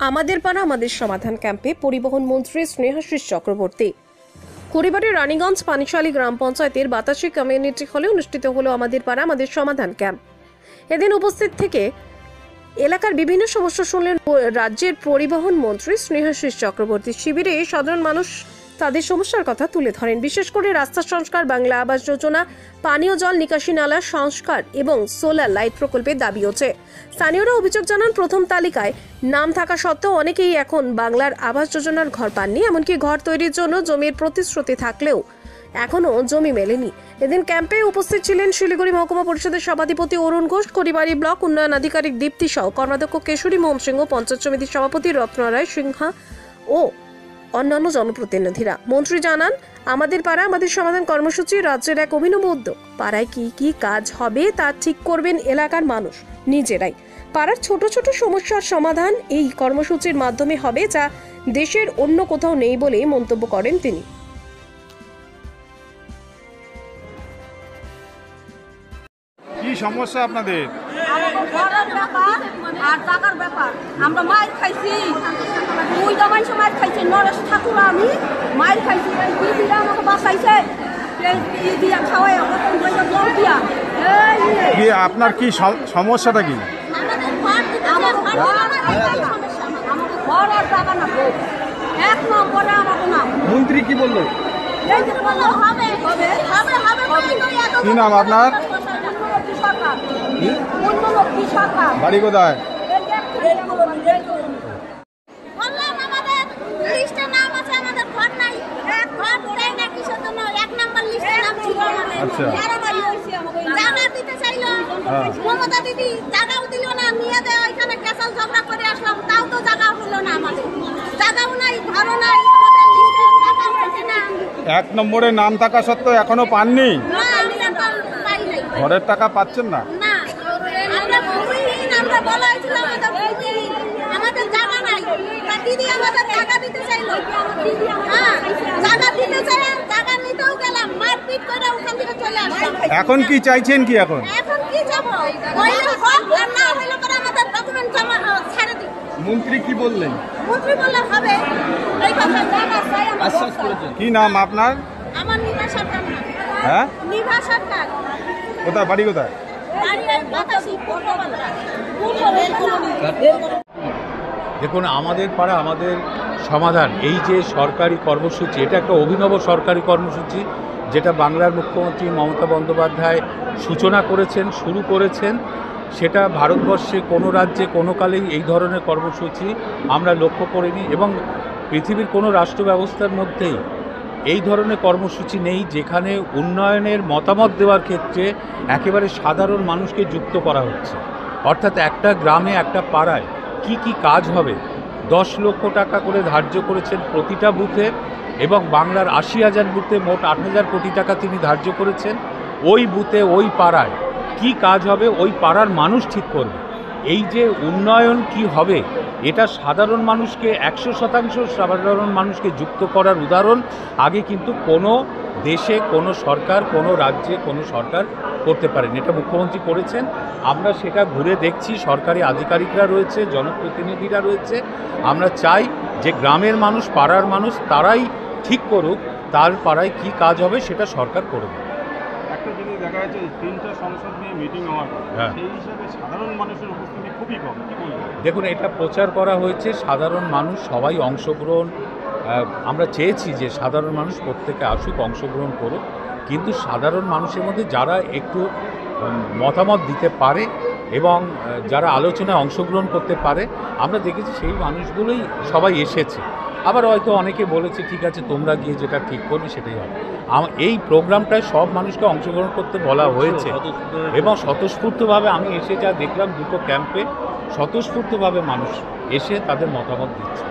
আমাদের পাড়া আমাদের সমাধান ক্যাম্পে পরিবহন মন্ত্রী স্নেহাশিস চক্রবর্তী। কুড়িবাড়ির রানীগঞ্জ পানিশালী গ্রাম পঞ্চায়েতের বাতাসী কমিউনিটি হলে অনুষ্ঠিত হলো আমাদের পাড়া আমাদের সমাধান ক্যাম্প। এদিন উপস্থিত থেকে এলাকার বিভিন্ন সমস্যা শুনলেন রাজ্যের পরিবহন মন্ত্রী স্নেহাশিস চক্রবর্তী। শিবিরে সাধারণ মানুষ তাদের সমস্যার কথা তুলে ধরেন। বিশেষ করে রাস্তা সংস্কার, বাংলা আবাস যোজনা, পানীয় জল নিকাশি নালা সংস্কার এবং সোলার লাইট প্রকল্পের দাবি ওঠে। স্থানীয়রা অভিযোগ জানান, প্রথম তালিকায় নাম থাকা সত্ত্বেও অনেকেই এখন বাংলার আবাস যোজনার ঘর পাননি। এমনকি ঘর তৈরির জন্য জমির প্রতিশ্রুতি থাকলেও এখনো জমি মেলেনি। এদিন ক্যাম্পে উপস্থিত ছিলেন শিলিগুড়ি মহকুমা পরিষদের সভাধিপতি অরুণ ঘোষ, কুড়িবাড়ি ব্লক উন্নয়ন আধিকারিক দীপ্তি সহ কর্মাধ্যক্ষ কেশরী মোহন সিংহ, পঞ্চায়েত সমিতির সভাপতি রত্ন রায় সিংহা ও অন্যান্য জনপ্রতিনিধিরা। মন্ত্রী জানান, আমাদের পাড়া আমাদের সমাধান কর্মসূচি রাজ্যের এক অভিনব উদ্যোগ। পাড়ায় কি কি কাজ হবে তা ঠিক করবেন এলাকার মানুষ নিজেরাই। পাড়ার ছোট ছোট সমস্যার সমাধান এই কর্মসূচির মাধ্যমে হবে, যা দেশের অন্য কোথাও নেই বলে মন্তব্য করেন তিনি। কি সমস্যা আপনাদের? আর টাকার ব্যাপার। আমরা মাইর খাইছি, দুই দমাই মাইর খাইছি। নরেশ ঠাকুর আমি মাইর খাইছি। দিদিরা আমাকে বাঁচাইছে, দিয়া খাওয়াই জল দিয়া। কি আপনার কি সমস্যাটা কি? ঘর আর টাকা না, এক নম্বরে আমাকে নাম। মন্ত্রী কি বললো? কি নাম আপনার? বাড়ি কোথায়? আচ্ছা, মমতা দিদি জায়গাও দিল না, নিয়ে দেয় ওইখানে ক্যাসাল ঝগড়া করে আসলাম, তাও তো জায়গা হলো না। আমাদের জায়গাও নাই, ঘরও নাই। এক নম্বরে নাম থাকা সত্ত্বেও এখনো পাননি? ঘরের টাকা পাচ্ছেন না? আমরা বলা হয়েছিল আমাদের জায়গা নাই। দিদি আমাদের জায়গা দিতে চাইলো, জায়গা দিতে চাই, জায়গা নিতেও গেলাম, মারপিট করে ওখান থেকে চলে আসলাম। এখন কি চাইছেন? কি এখন কি যাবো? হইলে হোক, আর না হইলে পরে আমাদের ডকুমেন্ট জমা ছেড়ে দিই। মন্ত্রী কি বললেন? মন্ত্রী বললে হবে, এই কথা জানা চাই। আশ্বাস করেছেন। কি নাম আপনার? আমার নিভা সরকার। হ্যাঁ, নিভা সরকার। কোথায় বাড়ি? কোথায়? দেখুন, আমাদের পাড়া আমাদের সমাধান এই যে সরকারি কর্মসূচি, এটা একটা অভিনব সরকারি কর্মসূচি, যেটা বাংলার মুখ্যমন্ত্রী মমতা বন্দ্যোপাধ্যায় সূচনা করেছেন, শুরু করেছেন। সেটা ভারতবর্ষে কোনো রাজ্যে কোনো কালেই এই ধরনের কর্মসূচি আমরা লক্ষ্য করিনি, এবং পৃথিবীর কোনো রাষ্ট্র ব্যবস্থার মধ্যেই এই ধরনের কর্মসূচি নেই যেখানে উন্নয়নের মতামত দেওয়ার ক্ষেত্রে একেবারে সাধারণ মানুষকে যুক্ত করা হচ্ছে। অর্থাৎ একটা গ্রামে, একটা পাড়ায় কি কি কাজ হবে, 10 লক্ষ টাকা করে ধার্য করেছেন প্রতিটা বুথে, এবং বাংলার 80,000 বুথে মোট 8,000 কোটি টাকা তিনি ধার্য করেছেন। ওই বুথে, ওই পাড়ায় কি কাজ হবে ওই পাড়ার মানুষ ঠিক করবে। এই যে উন্নয়ন কি হবে, এটা সাধারণ মানুষকে 100% সাধারণ মানুষকে যুক্ত করার উদাহরণ আগে কিন্তু কোনো দেশে, কোনো সরকার, কোনো রাজ্যে কোনো সরকার করতে পারেন। এটা মুখ্যমন্ত্রী করেছেন। আমরা সেটা ঘুরে দেখছি, সরকারি আধিকারিকরা রয়েছে, জনপ্রতিনিধিরা রয়েছে। আমরা চাই যে গ্রামের মানুষ, পাড়ার মানুষ তারাই ঠিক করুক তার পাড়ায় কি কাজ হবে, সেটা সরকার করবে। একটা জিনিস দেখা যাচ্ছে, 3টা সংসদ নিয়ে মিটিং হওয়ার পর সেই হিসাবে সাধারণ মানুষের উপস্থিতি খুবই কম। কি বলবেন? দেখুন, এটা প্রচার করা হয়েছে, সাধারণ মানুষ সবাই অংশগ্রহণ, আমরা চেয়েছি যে সাধারণ মানুষ প্রত্যেকে আসুক, অংশগ্রহণ করুক, কিন্তু সাধারণ মানুষের মধ্যে যারা একটু মতামত দিতে পারে এবং যারা আলোচনায় অংশগ্রহণ করতে পারে, আমরা দেখেছি সেই মানুষগুলোই সবাই এসেছে। আবার হয়তো অনেকে বলেছে ঠিক আছে তোমরা গিয়ে যেটা ঠিক করবে সেটাই হবে। এই প্রোগ্রামটায় সব মানুষকে অংশগ্রহণ করতে বলা হয়েছে, এবং স্বতঃস্ফূর্তভাবে আমি এসে যা দেখলাম, দুটো ক্যাম্পে স্বতঃস্ফূর্তভাবে মানুষ এসে তাদের মতামত দিচ্ছে।